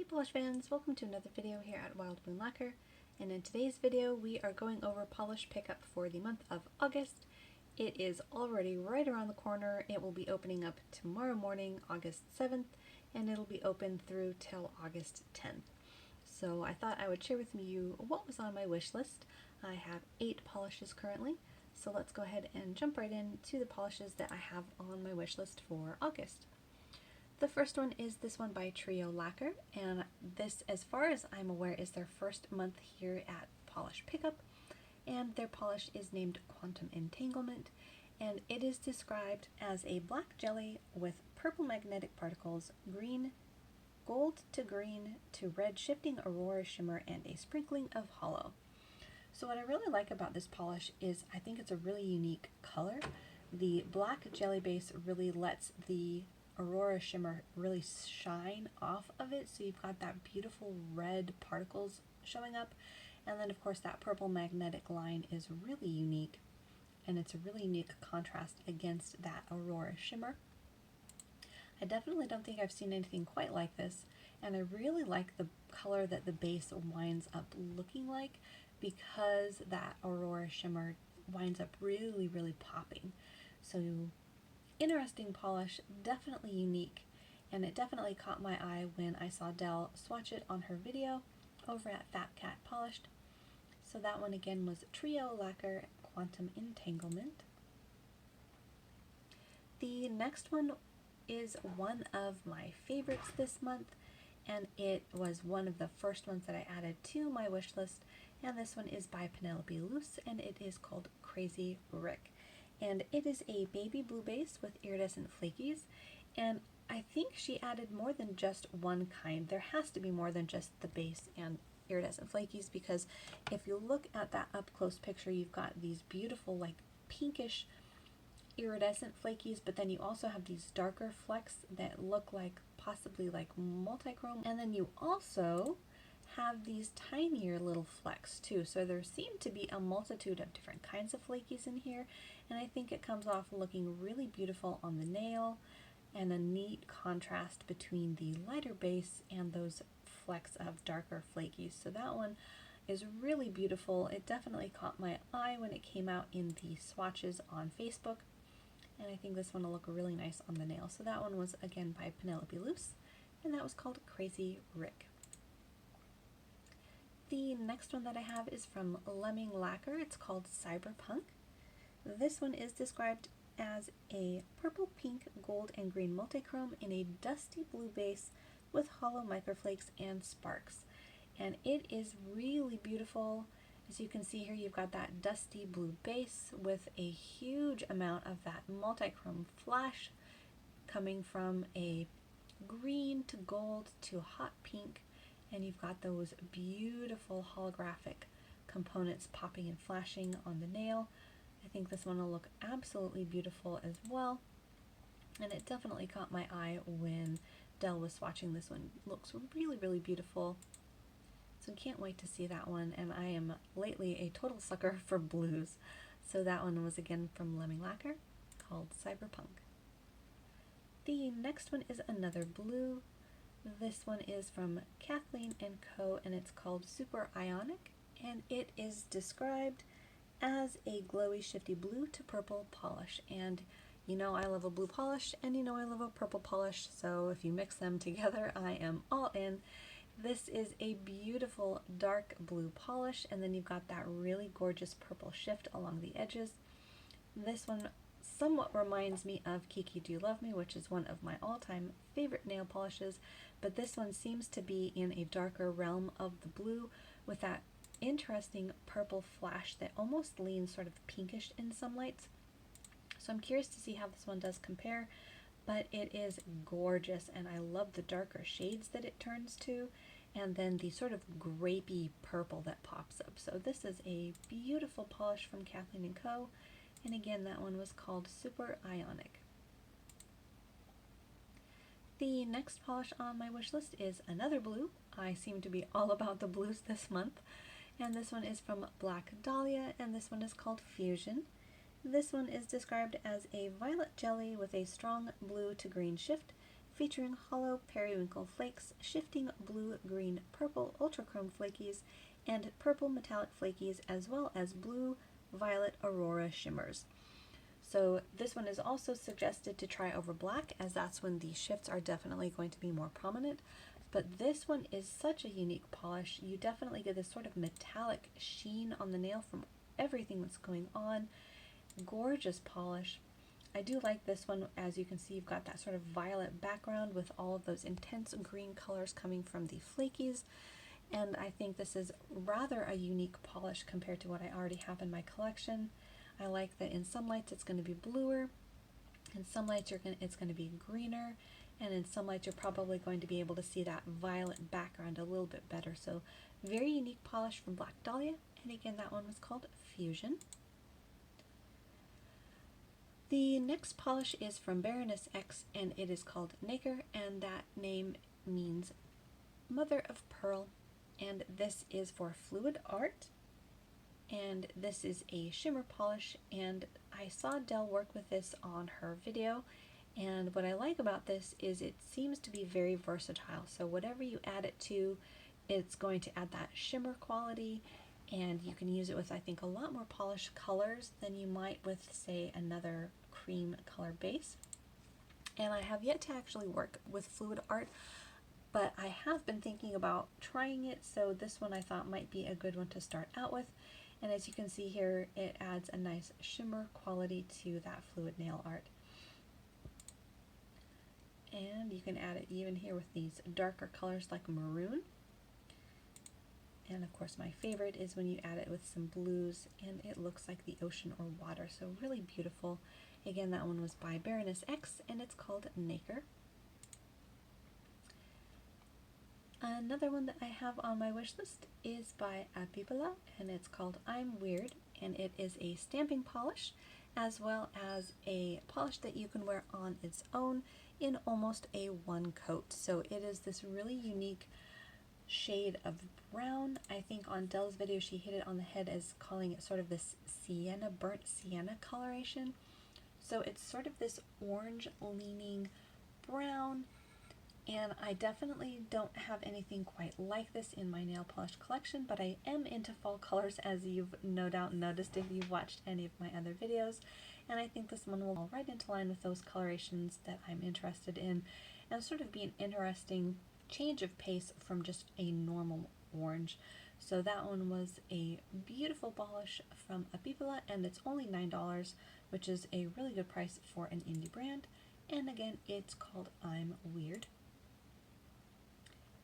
Hey polish fans, welcome to another video here at Wild Moon Lacquer, and in today's video we are going over polish pickup for the month of August. It is already right around the corner. It will be opening up tomorrow morning, August 7th, and it'll be open through till August 10th. So I thought I would share with you what was on my wish list. I have 8 polishes currently, so let's go ahead and jump right into the polishes that I have on my wish list for August. The first one is this one by Trio Lacquer, and this, as far as I'm aware, is their first month here at Polish Pickup, and their polish is named Quantum Entanglement, and it is described as a black jelly with purple magnetic particles, green, gold to green to red shifting aurora shimmer, and a sprinkling of hollow. So what I really like about this polish is I think it's a really unique color. The black jelly base really lets the aurora shimmer really shine off of it, so you've got that beautiful red particles showing up, and then of course that purple magnetic line is really unique, and it's a really unique contrast against that aurora shimmer. I definitely don't think I've seen anything quite like this, and I really like the color that the base winds up looking like, because that aurora shimmer winds up really popping. So interesting polish, definitely unique, and it definitely caught my eye when I saw Dell swatch it on her video over at Fat Cat Polished. So that one again was Trio Lacquer Quantum Entanglement. The next one is one of my favorites this month, and it was one of the first ones that I added to my wish list, and this one is by Penelope Loose, and it is called Crazy Rick. And it is a baby blue base with iridescent flakies, and I think she added more than just one kind. There has to be more than just the base and iridescent flakies, because if you look at that up close picture, you've got these beautiful like pinkish iridescent flakies, but then you also have these darker flecks that look like possibly like multichrome, and then you also have these tinier little flecks too. So there seem to be a multitude of different kinds of flakies in here, and I think it comes off looking really beautiful on the nail, and a neat contrast between the lighter base and those flecks of darker flakies. So that one is really beautiful. It definitely caught my eye when it came out in the swatches on Facebook, and I think this one will look really nice on the nail. So that one was again by Penelope Loose, and that was called Crazy Rick. The next one that I have is from Lemming Lacquer. It's called Cyberpunk. This one is described as a purple, pink, gold, and green multichrome in a dusty blue base with hollow microflakes and sparks. And it is really beautiful. As you can see here, you've got that dusty blue base with a huge amount of that multichrome flash coming from a green to gold to hot pink, and you've got those beautiful holographic components popping and flashing on the nail. I think this one will look absolutely beautiful as well, and it definitely caught my eye when Dell was swatching this one. It looks really beautiful, so can't wait to see that one, and I am lately a total sucker for blues. So that one was again from Lemming Lacquer, called Cyberpunk. The next one is another blue. This one is from Kathleen & Co., and it's called Super Ionic, and it is described as a glowy shifty blue to purple polish. And you know I love a blue polish, and you know I love a purple polish, so if you mix them together, I am all in. This is a beautiful dark blue polish, and then you've got that really gorgeous purple shift along the edges. This one somewhat reminds me of Kiki Do You Love Me, which is one of my all-time favorite nail polishes, but this one seems to be in a darker realm of the blue with that interesting purple flash that almost leans sort of pinkish in some lights. So I'm curious to see how this one does compare, but it is gorgeous, and I love the darker shades that it turns to, and then the sort of grapey purple that pops up. So this is a beautiful polish from Kathleen & Co., and again that one was called Super Ionic. The next polish on my wish list is another blue. I seem to be all about the blues this month, and this one is from Black Dahlia, and this one is called Fusion. This one is described as a violet jelly with a strong blue to green shift featuring hollow periwinkle flakes, shifting blue, green, purple ultrachrome flakies, and purple metallic flakies, as well as blue, violet aurora shimmers. So this one is also suggested to try over black, as that's when the shifts are definitely going to be more prominent. But this one is such a unique polish. You definitely get this sort of metallic sheen on the nail from everything that's going on. Gorgeous polish. I do like this one. As you can see, you've got that sort of violet background with all of those intense green colors coming from the flakies. And I think this is rather a unique polish compared to what I already have in my collection. I like that in some lights it's going to be bluer, in some lights it's going to be greener, and in some lights you're probably going to be able to see that violet background a little bit better. So very unique polish from Black Dahlia, and again that one was called Fusion. The next polish is from Baroness X, and it is called Nacre, and that name means Mother of Pearl, and this is for fluid art. And this is a shimmer polish, and I saw Dell work with this on her video, and what I like about this is it seems to be very versatile. So whatever you add it to, it's going to add that shimmer quality, and you can use it with, I think, a lot more polished colors than you might with, say, another cream color base. And I have yet to actually work with fluid art, but I have been thinking about trying it, so this one I thought might be a good one to start out with. And as you can see here, it adds a nice shimmer quality to that fluid nail art. And you can add it even here with these darker colors like maroon. And of course my favorite is when you add it with some blues and it looks like the ocean or water, so really beautiful. Again, that one was by Baroness X, and it's called Nacre. Another one that I have on my wish list is by Apipala, and it's called I'm Weird, and it is a stamping polish as well as a polish that you can wear on its own in almost a one coat. So it is this really unique shade of brown. I think on Dell's video she hit it on the head as calling it sort of this sienna, burnt sienna coloration. So it's sort of this orange leaning brown, and I definitely don't have anything quite like this in my nail polish collection, but I am into fall colors, as you've no doubt noticed if you've watched any of my other videos, and I think this one will fall right into line with those colorations that I'm interested in, and sort of be an interesting change of pace from just a normal orange. So that one was a beautiful polish from Apipala, and it's only $9, which is a really good price for an indie brand, and again, it's called I'm Weird.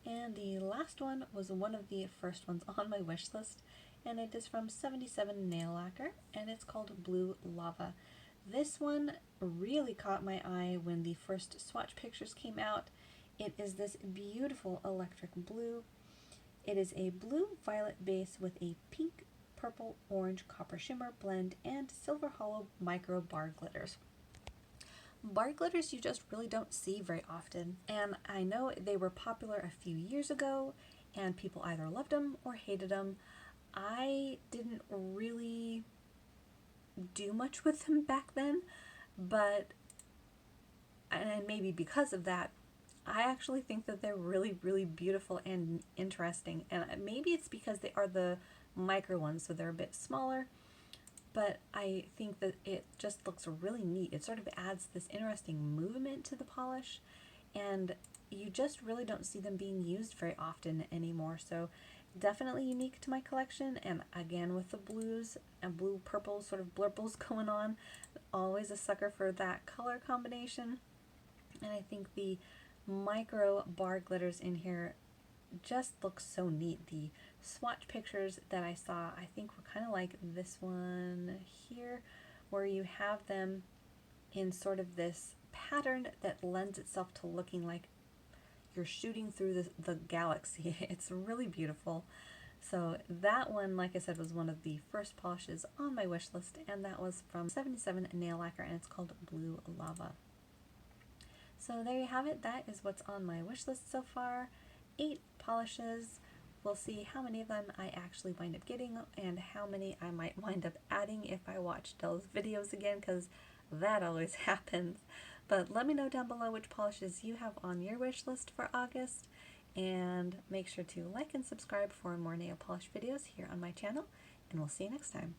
And the last one was one of the first ones on my wish list, and it is from 77 Nail Lacquer, and it's called Blue Lava. This one really caught my eye when the first swatch pictures came out. It is this beautiful electric blue. It is a blue-violet base with a pink, purple, orange, copper shimmer blend and silver hollow micro bar glitters. Bar glitters you just really don't see very often, and I know they were popular a few years ago and people either loved them or hated them. I didn't really do much with them back then, but, and maybe because of that, I actually think that they're really, really beautiful and interesting, and maybe it's because they are the micro ones, so they're a bit smaller. But I think that it just looks really neat. It sort of adds this interesting movement to the polish, and you just really don't see them being used very often anymore. So definitely unique to my collection, and again with the blues and blue purple sort of blurples going on, always a sucker for that color combination. And I think the micro bar glitters in here just looks so neat. The swatch pictures that I saw, I think, were kind of like this one here, where you have them in sort of this pattern that lends itself to looking like you're shooting through the galaxy. It's really beautiful. So that one, like I said, was one of the first polishes on my wish list, and that was from 77 Nail Lacquer, and it's called Blue Lava. So there you have it. That is what's on my wish list so far. 8 polishes. We'll see how many of them I actually wind up getting and how many I might wind up adding if I watch Dell's videos again, because that always happens. But let me know down below which polishes you have on your wish list for August, and make sure to like and subscribe for more nail polish videos here on my channel, and we'll see you next time.